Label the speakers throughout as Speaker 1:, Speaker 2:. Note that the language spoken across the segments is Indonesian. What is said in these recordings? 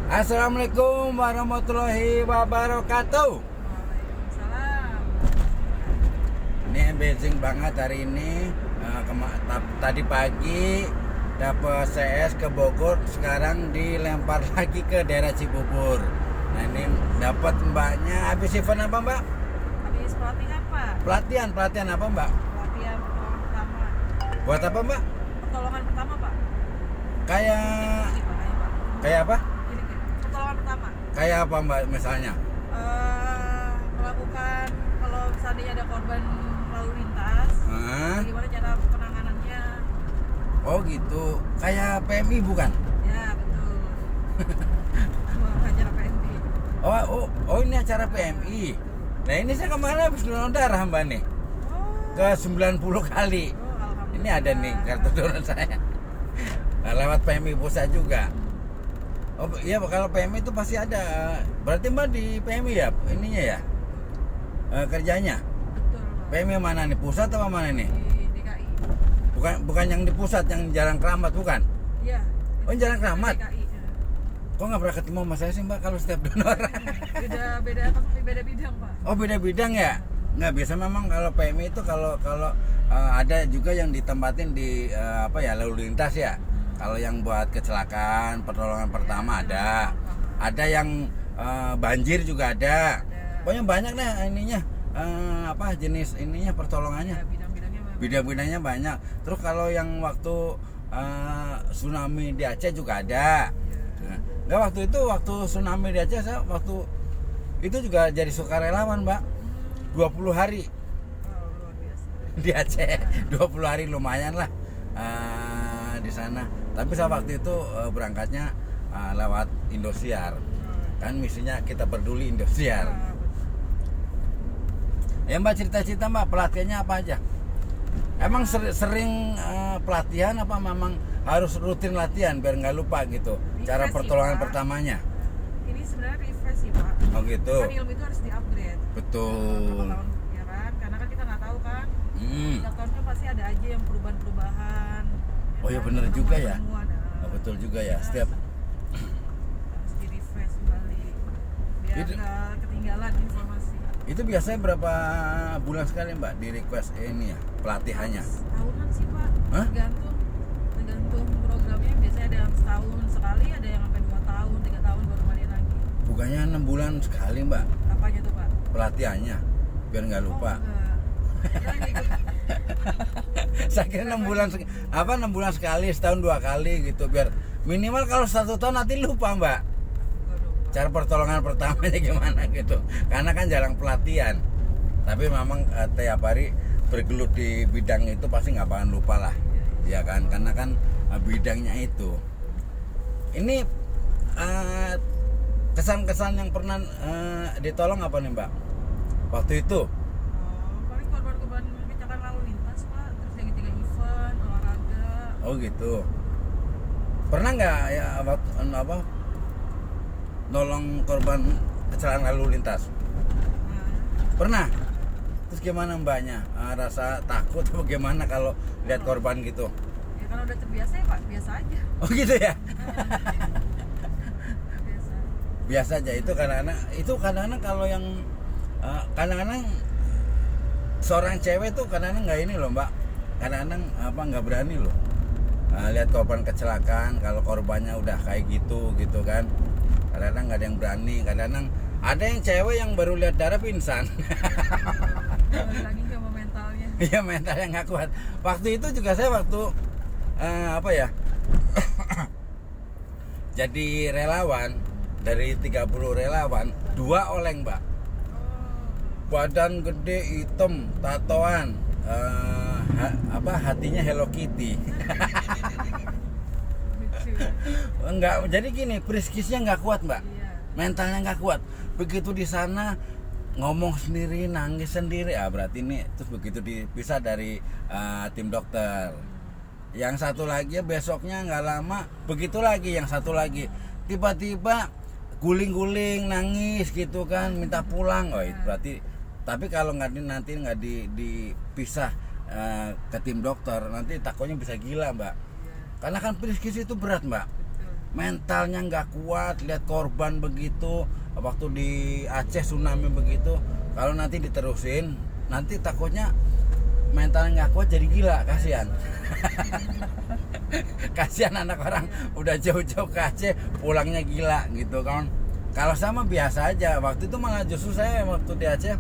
Speaker 1: Assalamualaikum warahmatullahi wabarakatuh.
Speaker 2: Waalaikumsalam.
Speaker 1: Ini amazing banget hari ini. Tadi pagi dapat CS ke Bogor, sekarang dilempar lagi ke daerah Cibubur. Nah ini dapat mbaknya. Habis event apa mbak?
Speaker 2: Habis pelatihan Pak.
Speaker 1: Pelatihan apa mbak?
Speaker 2: Pelatihan pertolongan pertama.
Speaker 1: Buat apa mbak?
Speaker 2: Pertolongan pertama Pak.
Speaker 1: Kayak
Speaker 2: Ini Pak, ayo Pak.
Speaker 1: kayak apa?
Speaker 2: Ini pertolongan pertama.
Speaker 1: Kayak apa mbak misalnya?
Speaker 2: Melakukan kalau seandainya ada korban lalu lintas,
Speaker 1: Hah?
Speaker 2: bagaimana cara penanganannya?
Speaker 1: Oh gitu. Kayak PMI bukan?
Speaker 2: Ya betul. Acara PNP.
Speaker 1: Oh ini acara PMI. Nah ini saya kemarin habis donor darah mbak nih. Ke 90 kali.
Speaker 2: Alhamdulillah.
Speaker 1: Ini ada nih kartu donor saya. Nah, lewat PMI pusat juga. Oh iya, kalau PMI itu pasti ada. Berarti mbak di PMI ya ininya ya, kerjanya.
Speaker 2: Betul Pak.
Speaker 1: PMI mana nih, pusat apa mana nih?
Speaker 2: Di DKI.
Speaker 1: Bukan yang di pusat, yang Jalan Keramat bukan?
Speaker 2: Iya.
Speaker 1: Oh Jalan Keramat.
Speaker 2: DKI. Ya.
Speaker 1: Kok nggak pernah ketemu sama saya sih mbak kalau setiap donor?
Speaker 2: Beda bidang Pak.
Speaker 1: Oh beda bidang ya? Nggak, biasa memang kalau PMI itu kalau ada juga yang ditempatin di lalu lintas ya. Kalau yang buat kecelakaan, pertolongan pertama ada. Ada yang banjir juga ada. Pokoknya banyak deh ininya, jenis ininya pertolongannya.
Speaker 2: Ya, bidang-bidangnya memang.
Speaker 1: Bidang-bidangnya banyak. Terus kalau yang waktu tsunami di Aceh juga ada. Nggak, waktu tsunami di Aceh saya itu juga jadi sukarelawan mbak. 20 hari
Speaker 2: Oh, luar biasa.
Speaker 1: di Aceh. 20 hari lumayan lah di sana. Tapi saya waktu itu berangkatnya lewat Indosiar. Kan misinya kita peduli Indosiar. Ya mbak, cerita-cerita mbak, pelatihannya apa aja? Emang sering pelatihan apa memang harus rutin latihan biar nggak lupa gitu cara
Speaker 2: Refresh sih,
Speaker 1: pertolongan
Speaker 2: Pak.
Speaker 1: pertamanya?
Speaker 2: Ini sebenarnya refresh sih Pak.
Speaker 1: Oh gitu.
Speaker 2: Kan ilmu itu harus di-upgrade.
Speaker 1: Betul.
Speaker 2: Berapa tahun kemudian, karena kan kita nggak tahu kan. Setiap tahun kan pasti ada aja yang perubahan-perubahan.
Speaker 1: Oh ya
Speaker 2: kan?
Speaker 1: bener
Speaker 2: Kita
Speaker 1: juga
Speaker 2: mau
Speaker 1: ya.
Speaker 2: semua ada.
Speaker 1: Oh, betul juga ya.
Speaker 2: Kita
Speaker 1: Setiap
Speaker 2: harus di-refresh kembali biar
Speaker 1: Itu-
Speaker 2: nggak ketinggalan informasi.
Speaker 1: itu biasanya berapa bulan sekali mbak di request ini ya pelatihannya?
Speaker 2: Tahunan sih Pak.
Speaker 1: Hah?
Speaker 2: Tergantung programnya. Biasanya ada yang setahun sekali, ada yang sampai 2 tahun, 3 tahun baru kembali lagi.
Speaker 1: Bukannya 6 bulan sekali mbak
Speaker 2: Apanya tuh Pak?
Speaker 1: pelatihannya biar nggak lupa?
Speaker 2: Oh, enggak. Kita ngikut.
Speaker 1: Saya kira 6 bulan sekali, setahun 2 kali gitu biar minimal kalau 1 tahun nanti lupa mbak
Speaker 2: Waduh.
Speaker 1: cara pertolongan pertamanya gimana gitu, karena kan jarang pelatihan. Tapi memang tiap hari bergelut di bidang itu pasti nggak bakalan lupa lah ya kan, karena kan bidangnya itu. Ini kesan-kesan yang pernah ditolong apa nih mbak waktu itu?
Speaker 2: Paling korban-korban kecelakaan lalu lintas Pak, terus yang ketiga event, olahraga.
Speaker 1: Oh gitu. Pernah nggak ya nolong korban kecelakaan lalu lintas?
Speaker 2: Nah,
Speaker 1: Pernah. Terus gimana mbaknya? Rasa takut atau gimana kalau lihat korban gitu?
Speaker 2: ya kalau udah terbiasa ya Pak, biasa aja.
Speaker 1: Oh gitu ya.
Speaker 2: Biasa.
Speaker 1: Biasa aja itu kadang-kadang kalau yang kadang-kadang seorang cewek tuh kadang-kadang nggak ini loh mbak. Kadang-kadang nggak berani loh. Lihat korban kecelakaan kalau korbannya udah kayak gitu kan. Kadang-kadang nggak ada yang berani. Kadang-kadang ada yang cewek yang baru lihat darah pingsan.
Speaker 2: Balik lagi ke mentalnya.
Speaker 1: Iya, mentalnya nggak kuat. Waktu itu juga saya jadi relawan, dari 30 relawan 2 oleng mbak. Badan gede, hitam, tatoan, hatinya Hello Kitty.
Speaker 2: Lucu.
Speaker 1: Enggak, jadi gini, priskisnya nggak kuat mbak,
Speaker 2: Iya.
Speaker 1: mentalnya nggak kuat. Begitu di sana ngomong sendiri, nangis sendiri, berarti ini. Terus begitu dipisah dari tim dokter, yang satu lagi besoknya nggak lama begitu lagi, yang satu lagi tiba-tiba guling-guling nangis gitu kan, minta pulang. Oh itu berarti. Tapi kalau nggak dipisah ke tim dokter, nanti takutnya bisa gila mbak. Karena kan priskis itu berat mbak. mentalnya nggak kuat lihat korban begitu waktu di Aceh tsunami begitu. Kalau nanti diterusin nanti takutnya mentalnya nggak kuat jadi gila, kasihan. Kasihan anak orang udah jauh-jauh ke Aceh pulangnya gila gitu kan. Kalau sama biasa aja. Waktu itu malah justru saya waktu di Aceh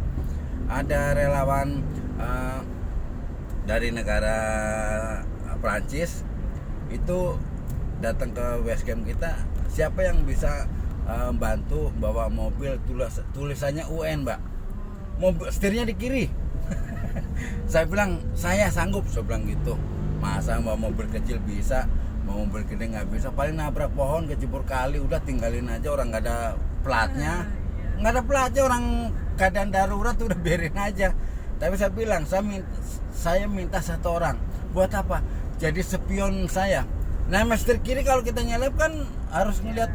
Speaker 1: ada relawan dari negara Prancis itu datang ke base camp kita, siapa yang bisa bantu bawa mobil tulisannya UN, Mbak. Mobil setirnya di kiri. Saya bilang saya sanggup, saya bilang gitu. Masa bawa mobil kecil bisa, bawa mobil gede nggak bisa, paling nabrak pohon kecebur kali, udah tinggalin aja, orang nggak ada platnya, nggak ada platnya, orang keadaan darurat udah biarin aja. Tapi saya bilang saya minta satu orang, buat apa? Jadi spion saya. Nah, setir kiri kalau kita nyelip kan harus ngeliat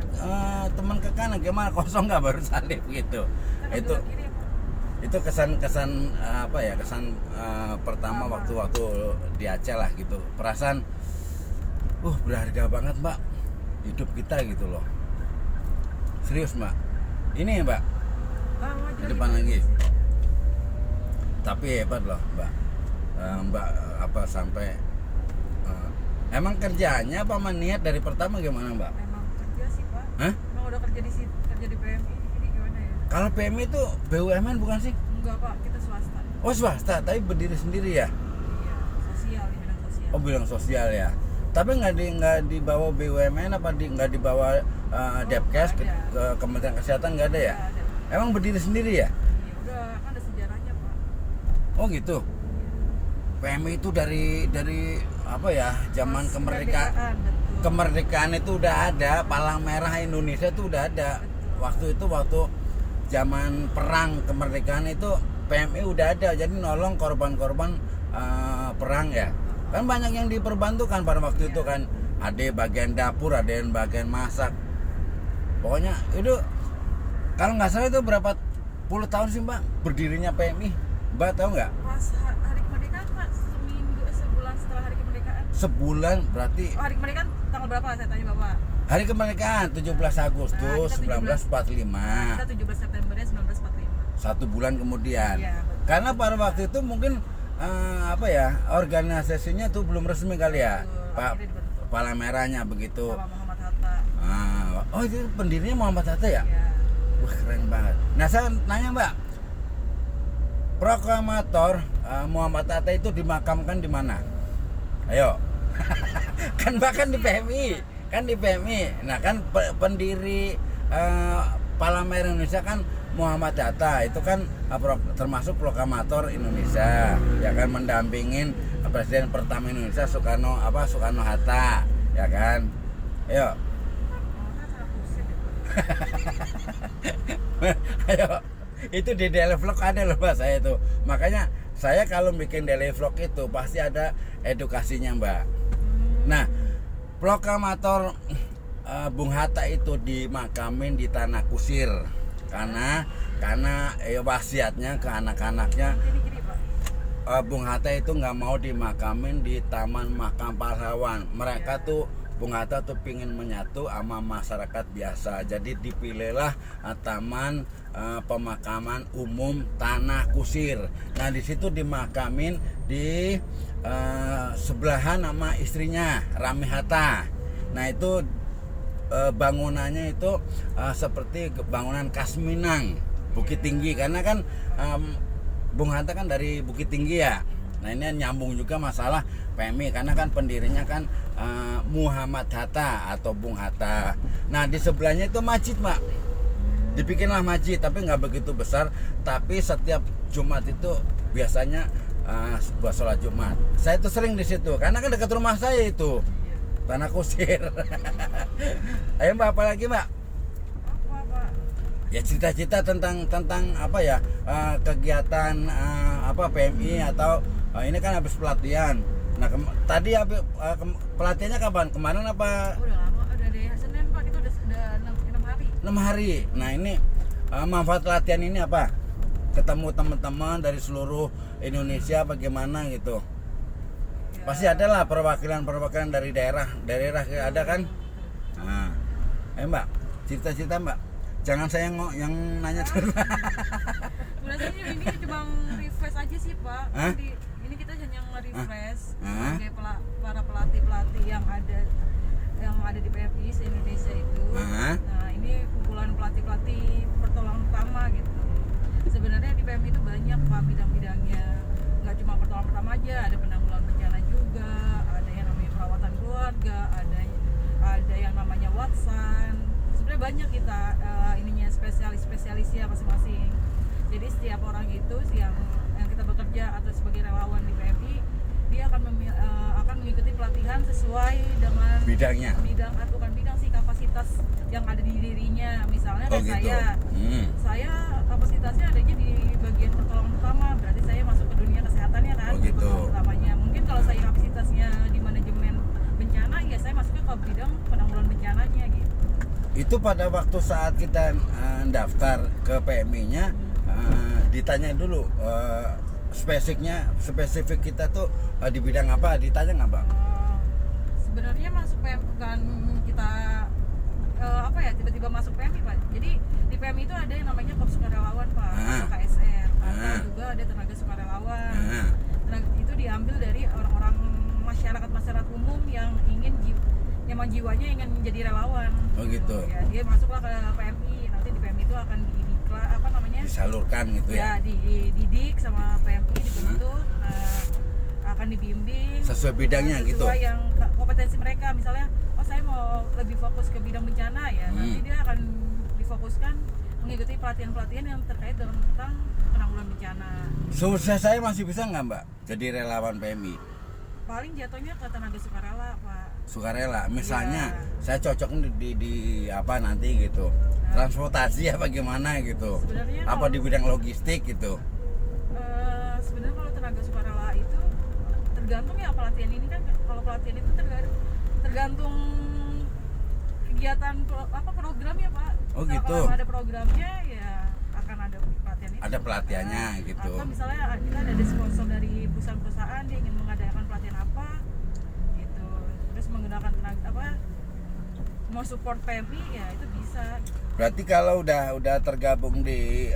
Speaker 1: teman ke kanan, gimana kosong nggak baru salip gitu. Itu kesan apa ya, kesan pertama waktu di Aceh lah gitu. Perasaan berharga banget, Mbak, hidup kita gitu loh. Serius, Mbak. Ini ya, Mbak, di depan lagi. Tapi hebat loh, Mbak. Mbak apa sampai emang kerjanya apa niat dari pertama gimana, Mbak?
Speaker 2: Emang kerja sih, Pak.
Speaker 1: Hah?
Speaker 2: Emang udah kerja di PMI, jadi gimana ya?
Speaker 1: Kalau PMI itu BUMN bukan sih?
Speaker 2: Enggak, Pak, kita swasta.
Speaker 1: Oh, swasta, tapi berdiri sendiri ya?
Speaker 2: Iya, sosial, di bidang sosial.
Speaker 1: Oh, bilang sosial ya. Tapi nggak dibawa BUMN apa nggak dibawa Depkes ke Kementerian Kesehatan, nggak ada ya?
Speaker 2: Nggak ada.
Speaker 1: Emang berdiri sendiri ya?
Speaker 2: Iya, udah kan ada sejarahnya, Pak.
Speaker 1: Oh gitu. PMI itu dari apa ya? Zaman
Speaker 2: Pas
Speaker 1: kemerdekaan.
Speaker 2: betul.
Speaker 1: Kemerdekaan itu udah ada, palang merah Indonesia itu udah ada.
Speaker 2: Betul.
Speaker 1: Waktu zaman perang kemerdekaan itu PMI udah ada, jadi nolong korban-korban perang ya. Kan banyak yang diperbantukan pada waktu itu kan. Ada bagian dapur, ada yang bagian masak. Pokoknya itu kalau nggak salah itu berapa puluh tahun sih, Mbak, berdirinya PMI? Mbak tahu nggak?
Speaker 2: Pas hari kemerdekaan, Pak, sebulan setelah hari kemerdekaan.
Speaker 1: Sebulan berarti.
Speaker 2: Oh, hari kemerdekaan tanggal berapa saya tanya, Bapak?
Speaker 1: Hari kemerdekaan 17 Agustus
Speaker 2: Nah,
Speaker 1: 1945.
Speaker 2: Kita 17 Septembernya 1945.
Speaker 1: 1 bulan kemudian.
Speaker 2: Iya, betul.
Speaker 1: Karena pada waktu itu mungkin apa ya, organisasinya tuh belum resmi kali ya.
Speaker 2: Betul,
Speaker 1: Pak
Speaker 2: akhirnya dibentuk.
Speaker 1: Palang Merahnya begitu.
Speaker 2: Sama Muhammad Hatta.
Speaker 1: Oh, itu pendirinya Muhammad Hatta ya?
Speaker 2: Iya.
Speaker 1: Wah, keren banget. Nah, saya nanya, Mbak, proklamator Muhammad Hatta itu dimakamkan di mana? Ayo. Kan bahkan di PMI. Nah, kan pendiri Palang Merah Indonesia kan Muhammad Hatta, itu kan termasuk proklamator Indonesia, ya kan, mendampingin Presiden pertama Indonesia Soekarno Hatta, ya kan. Ayo. Ayo. Itu di daily vlog ada loh, Mbak, saya itu. Makanya saya kalau bikin daily vlog itu pasti ada edukasinya, Mbak. Nah, proklamator Bung Hatta itu dimakamin di Tanah Kusir karena wasiatnya ke anak-anaknya. Bung Hatta itu nggak mau dimakamin di Taman Makam Pahlawan. Mereka tuh Bung Hatta tuh pingin menyatu sama masyarakat biasa. Jadi dipilihlah Taman Pemakaman Umum Tanah Kusir. Nah, di situ dimakamin di sebelahan sama istrinya Rami Hatta. Nah, itu bangunannya itu seperti bangunan khas Minang, Bukit Tinggi, karena kan Bung Hatta kan dari Bukit Tinggi ya. Nah, ini nyambung juga masalah PMI karena kan pendirinya kan Muhammad Hatta atau Bung Hatta. Nah, di sebelahnya itu masjid, Mbak. Dibikinlah masjid, tapi nggak begitu besar. Tapi setiap Jumat itu biasanya buat sholat Jumat. Saya itu sering di situ karena kan dekat rumah saya itu. Tanah Kusir. Ayo, Mbak, apa lagi, Mbak?
Speaker 2: Apa?
Speaker 1: Ya, cerita-cerita tentang apa ya, kegiatan PMI atau ini kan habis pelatihan. Nah, tadi pelatihannya kapan? Kemarin apa?
Speaker 2: Udah lama, udah dari Senin, Pak, itu udah 6 hari.
Speaker 1: 6 hari. Nah, ini manfaat latihan ini apa? Ketemu teman-teman dari seluruh Indonesia bagaimana gitu. Pasti ada lah perwakilan dari daerah ada kan. Nah, Mbak, cerita-cerita Mbak. Jangan saya yang nanya terus.
Speaker 2: Sebenarnya ini cuma refresh aja sih Pak.
Speaker 1: Hah?
Speaker 2: Ini kita hanya nge-refresh
Speaker 1: Hah?
Speaker 2: sebagai para pelatih-pelatih yang ada di PMI se-Indonesia itu.
Speaker 1: Hah?
Speaker 2: Nah ini kumpulan pelatih-pelatih pertolongan pertama gitu. Sebenarnya di PMI itu banyak Pak bidang-bidangnya. Nggak cuma pertolongan pertama aja, ada penanggulangan bencana juga, ada yang namanya perawatan keluarga, ada yang namanya Watson. Sebenarnya banyak kita ininya spesialisnya masing-masing. Jadi setiap orang itu yang kita bekerja atau sebagai relawan di PMI, dia akan mengikuti pelatihan sesuai dengan
Speaker 1: Bidangnya.
Speaker 2: bukan bidang sih, kapasitas yang ada di dirinya. Misalnya
Speaker 1: Oh
Speaker 2: kayak
Speaker 1: gitu.
Speaker 2: saya kapasitasnya adanya di bagian pertolongan pertama, berarti saya masuk ke dunia kesehatannya kan.
Speaker 1: Oh gitu.
Speaker 2: Pertolongan pertamanya. Mungkin kalau saya kapasitasnya di manajemen bencana, ya saya masuknya ke bidang penanggulangan bencananya gitu.
Speaker 1: Itu pada waktu saat kita daftar ke PMI-nya ditanya dulu spesifik kita tuh di bidang apa, ditanya nggak Bang?
Speaker 2: Sebenarnya masuk PMI bukan kita tiba-tiba masuk PMI Pak. Jadi di PMI itu ada yang namanya Korps Sukarelawan Pak, atau KSR, atau juga ada tenaga sukarelawan. Tenaga itu diambil dari orang-orang masyarakat umum yang ingin memang jiwanya ingin menjadi relawan.
Speaker 1: Oh gitu.
Speaker 2: Ya, dia masuklah ke PMI. Nanti di PMI itu akan
Speaker 1: disalurkan gitu ya.
Speaker 2: Dididik sama PMI, dibentuk, akan dibimbing
Speaker 1: Sesuai bidangnya gitu.
Speaker 2: Sesuai yang kompetensi mereka. Misalnya, saya mau lebih fokus ke bidang bencana ya. Nanti dia akan difokuskan mengikuti pelatihan-pelatihan yang terkait dengan tentang penanggulangan bencana.
Speaker 1: Sukses saya masih bisa nggak Mbak jadi relawan PMI?
Speaker 2: Paling jatuhnya ke tenaga sukarela Pak.
Speaker 1: Sukarela, misalnya
Speaker 2: Iya.
Speaker 1: saya cocok di apa nanti gitu, transportasi apa gimana gitu,
Speaker 2: Sebenarnya
Speaker 1: apa
Speaker 2: kalau-
Speaker 1: di bidang logistik gitu.
Speaker 2: Sebenarnya kalau tenaga sukarela itu tergantung ya pelatihan ini kan. Kalau pelatihan itu tergantung kegiatan programnya Pak.
Speaker 1: Oh,
Speaker 2: Kalau
Speaker 1: gitu.
Speaker 2: ada programnya ya akan ada pelatihan itu.
Speaker 1: Ada pelatihannya gitu.
Speaker 2: Atau misalnya kita ada sponsor dari perusahaan-perusahaan, dia ingin mengadakan pelatihan apa gitu, terus menggunakan mau support PMI ya itu bisa.
Speaker 1: Berarti kalau udah tergabung di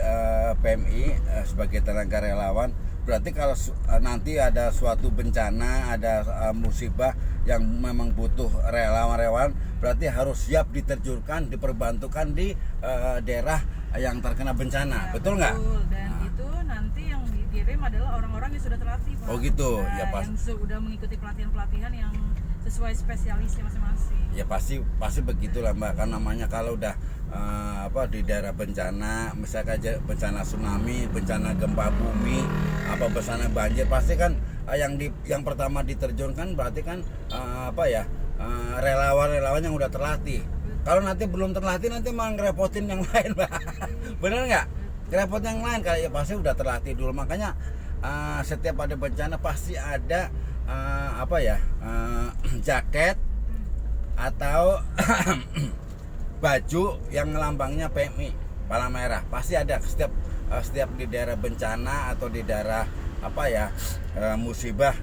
Speaker 1: PMI sebagai tenaga relawan, berarti kalau nanti ada suatu bencana, ada musibah yang memang butuh relawan-relawan, berarti harus siap diterjunkan, diperbantukan di daerah yang terkena bencana,
Speaker 2: Ya,
Speaker 1: betul nggak?
Speaker 2: Betul. Dan itu nanti yang dikirim adalah orang-orang yang sudah terlatih Pak.
Speaker 1: Oh gitu,
Speaker 2: Nah,
Speaker 1: ya pas.
Speaker 2: yang sudah mengikuti pelatihan-pelatihan yang sesuai spesialisnya masing-masing.
Speaker 1: Ya pasti begitulah Mbak, kan namanya kalau udah di daerah bencana, misalkan aja bencana tsunami, bencana gempa bumi, apa bencana banjir, pasti kan yang pertama diterjunkan berarti kan relawan-relawan yang udah terlatih. Kalau nanti belum terlatih nanti malah ngerepotin yang lain Mbak. Bener nggak? Ngerepotin yang lain kayak ya pasti udah terlatih dulu. Makanya setiap ada bencana pasti ada jaket atau baju yang lambangnya PMI, Palang Merah, pasti ada setiap di daerah bencana atau di daerah musibah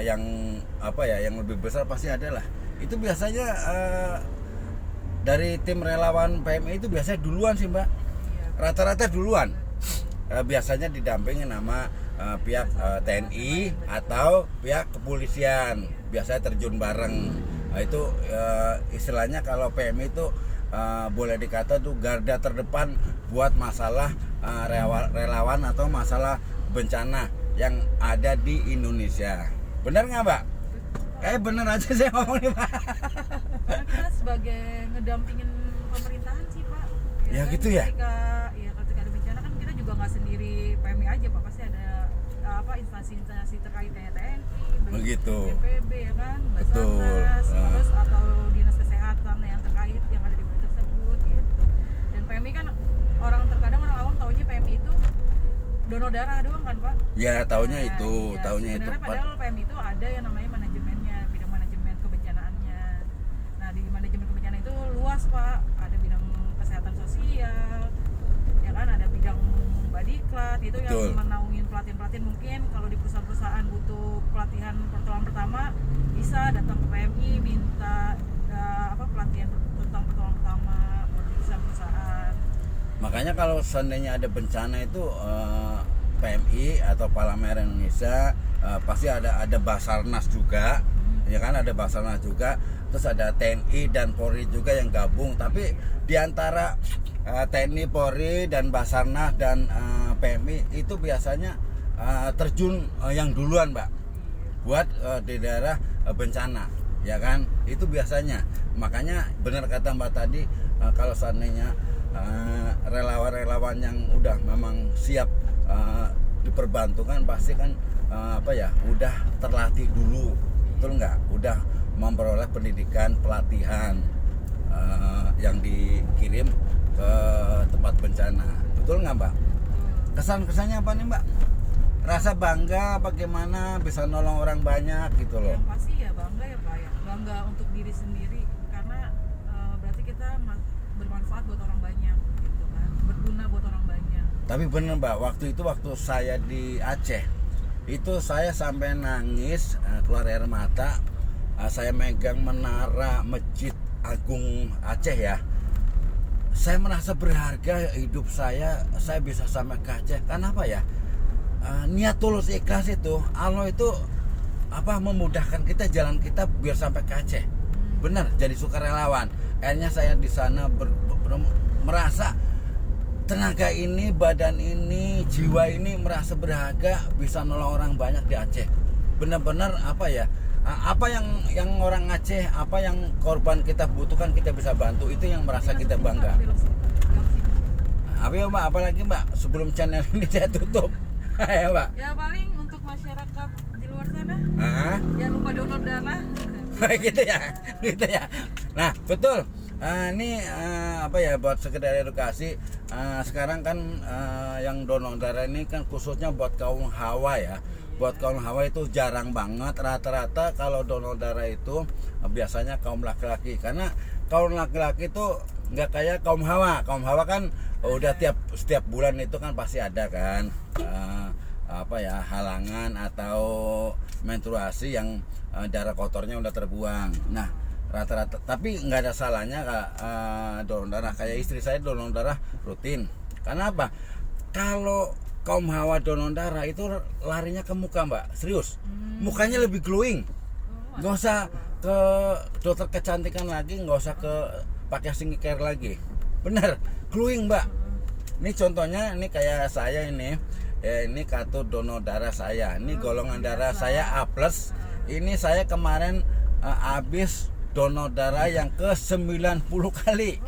Speaker 1: yang lebih besar pasti ada lah. Itu biasanya dari tim relawan PMI itu biasanya duluan sih Mbak, rata-rata duluan. Biasanya didampingin sama pihak TNI atau pihak kepolisian, biasanya terjun bareng. Nah, itu istilahnya kalau PMI itu boleh dikata tuh garda terdepan buat masalah relawan atau masalah bencana yang ada di Indonesia. Benar nggak Mbak? Bener aja saya ngomong nih Pak.
Speaker 2: Karena kita sebagai ngedampingin pemerintahan sih Pak.
Speaker 1: Ya,
Speaker 2: kan,
Speaker 1: gitu ya?
Speaker 2: Ketika ada bencana kan kita juga nggak sendiri PMI aja Pak, pasti ada instansi-instansi terkait kayak TNI,
Speaker 1: Begitu.
Speaker 2: BNPB ya kan,
Speaker 1: Betul.
Speaker 2: Basarnas, terus atau dinas kesehatan yang terkait yang ada di wilayah tersebut gitu. Dan PMI kan terkadang orang awam taunya PMI itu donor darah doang kan Pak.
Speaker 1: Ya taunya
Speaker 2: Nah,
Speaker 1: itu,
Speaker 2: iya,
Speaker 1: taunya itu
Speaker 2: sebenarnya
Speaker 1: Pak.
Speaker 2: padahal PMI itu ada yang namanya manajemennya, bidang manajemen kebencanaannya. Nah di manajemen kebencanaan itu luas Pak, ada bidang kesehatan sosial, ya kan, ada bidang badiklat itu
Speaker 1: Betul.
Speaker 2: yang menaungin pelatihan-pelatihan. Mungkin kalau di perusahaan-perusahaan butuh pelatihan pertolongan pertama, bisa datang ke PMI minta pelatihan tentang pertolongan pertama
Speaker 1: Makanya kalau seandainya ada bencana itu PMI atau Palang Merah Indonesia pasti ada Basarnas juga, ya kan, ada Basarnas juga, terus ada TNI dan Polri juga yang gabung. Tapi di antara TNI, Polri dan Basarnas dan PMI itu biasanya terjun yang duluan, Mbak, buat di daerah bencana, ya kan, itu biasanya. Makanya benar kata Mbak tadi, kalau seandainya relawan-relawan yang udah memang siap diperbantukan pasti kan udah terlatih dulu, betul nggak, udah memperoleh pendidikan pelatihan yang dikirim ke tempat bencana, betul nggak, Mbak? Kesan-kesannya apa nih, Mbak? Rasa bangga bagaimana bisa nolong orang banyak gitu loh.
Speaker 2: Yang pasti ya bangga ya Pak ya, bangga untuk diri sendiri karena berarti kita bermanfaat buat orang banyak gitu kan, berguna buat orang banyak.
Speaker 1: Tapi bener, Mbak, waktu saya di Aceh itu saya sampai nangis, keluar air mata. Saya megang menara Masjid Agung Aceh ya. Saya merasa berharga hidup saya bisa sampai ke Aceh. Kenapa ya? Niat tulus ikhlas itu, Allah itu memudahkan kita, jalan kita biar sampai ke Aceh. Benar, jadi sukarelawan. Akhirnya saya di sana merasa tenaga ini, badan ini, jiwa ini merasa berharga bisa nolong orang banyak di Aceh. Benar-benar apa yang orang Aceh, apa yang korban kita butuhkan kita bisa bantu, itu yang merasa kita bangga. Mbak, apalagi Mbak sebelum channel ini saya tutup. Ya Mbak.
Speaker 2: Ya paling untuk masyarakat di luar sana, jangan lupa donor darah.
Speaker 1: gitu ya. Nah betul. Ini buat sekedar edukasi. Sekarang kan yang donor darah ini kan khususnya buat kaum hawa ya. Buat kaum hawa itu jarang banget. Rata-rata kalau donor darah itu biasanya kaum laki-laki. Karena kaum laki-laki itu nggak kayak kaum hawa. Kaum hawa kan udah setiap bulan itu kan pasti ada kan halangan atau menstruasi yang darah kotornya udah terbuang. Nah rata-rata, tapi nggak ada salahnya donor darah. Kayak istri saya donor darah rutin. Karena apa? Kalau kaum hawa donor darah itu larinya ke muka, Mbak, serius. Mukanya lebih glowing. Nggak usah ke dokter kecantikan lagi, nggak usah ke pakai skincare lagi. Bener, glowing, Mbak. Ini contohnya, ini kayak saya ini kartu donor darah saya. Ini golongan darah saya A+. Ini saya kemarin habis donor darah yang ke 90 kali.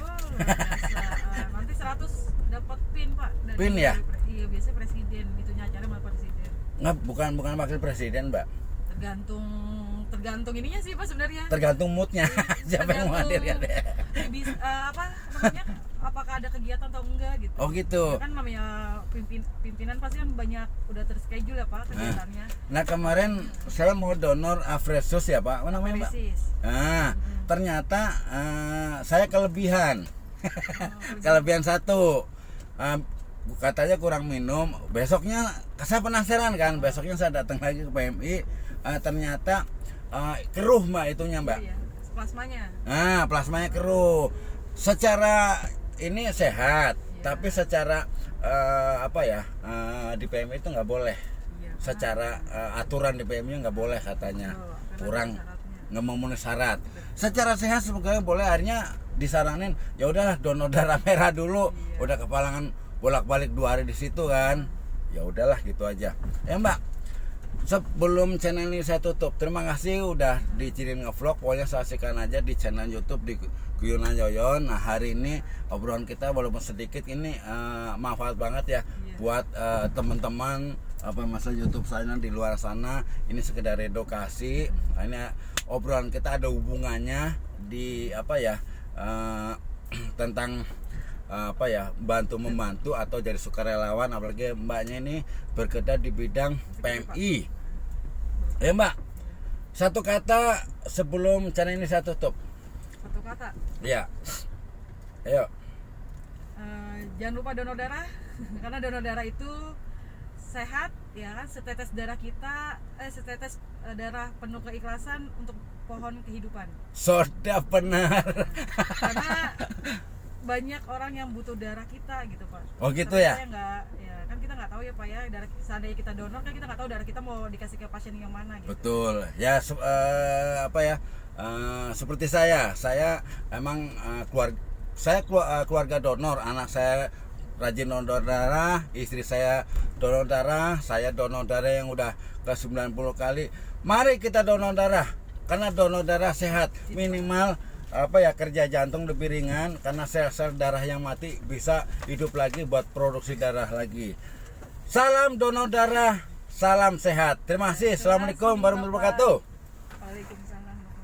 Speaker 2: Nanti 100 dapat pin, Pak.
Speaker 1: Pin ya?
Speaker 2: Iya, biasanya presiden itunya acara sama presiden.
Speaker 1: Nggak, bukan wakil presiden, Mbak.
Speaker 2: Tergantung ininya sih Pak sebenarnya.
Speaker 1: Tergantung moodnya. Siapa yang mau hadir ya deh.
Speaker 2: Apakah ada kegiatan atau enggak gitu.
Speaker 1: Oh gitu.
Speaker 2: Ya kan namanya pimpinan pasti kan banyak udah terschedule ya Pak kegiatannya.
Speaker 1: Nah kemarin saya mau donor Afresus ya Pak. Apa namanya Pak? Ternyata saya kelebihan. Kelebihan 1. Katanya kurang minum. Besoknya saya penasaran kan. Besoknya saya datang lagi ke PMI. Ternyata keruh Mbak itunya Mbak.
Speaker 2: Iya, plasmanya.
Speaker 1: Plasmanya keruh. Secara ini sehat, tapi secara di PMI itu nggak boleh.
Speaker 2: Iya,
Speaker 1: Secara aturan di PMI nggak boleh katanya. Kurang, nggak memenuhi syarat. Secara sehat sebenarnya boleh. Akhirnya disaranin ya udahlah donor darah merah dulu.
Speaker 2: Iya.
Speaker 1: Udah kepalangan bolak-balik 2 hari di situ kan. Ya udahlah gitu aja. Ya Mbak. Sebelum channel ini saya tutup, terima kasih udah diciriin ngevlog. Pokoknya saksikan aja di channel YouTube di Guyonan Yoyon. Nah hari ini obrolan kita walaupun sedikit ini manfaat banget ya buat teman-teman masa YouTube saya di luar sana. Ini sekedar edukasi. Nah, ini obrolan kita ada hubungannya di tentang bantu membantu atau jadi sukarelawan, apalagi mbaknya ini bergerak di bidang PMI. Ya Mbak, satu kata sebelum channel ini saya tutup.
Speaker 2: Satu kata.
Speaker 1: Ya. Ayo.
Speaker 2: Jangan lupa donor darah karena donor darah itu sehat ya kan, setetes darah kita setetes darah penuh keikhlasan untuk pohon kehidupan.
Speaker 1: Sudah benar.
Speaker 2: Karena banyak orang yang butuh darah kita gitu Pak.
Speaker 1: Oh gitu
Speaker 2: Tapi
Speaker 1: ya?
Speaker 2: saya nggak, ya kan kita nggak tahu ya Pak ya, darah seandainya kita donor kan kita nggak tahu darah kita mau dikasih ke pasien yang mana gitu.
Speaker 1: Betul. Ya apa ya? Seperti saya emang keluarga donor, anak saya rajin donor darah, istri saya donor darah, saya donor darah yang udah ke 90 kali. Mari kita donor darah, karena donor darah sehat, minimal apa ya, kerja jantung lebih ringan, karena sel-sel darah yang mati bisa hidup lagi buat produksi darah lagi. Salam donor darah, salam sehat. Terima kasih. Assalamualaikum warahmatullahi wabarakatuh.
Speaker 2: Waalaikumsalam.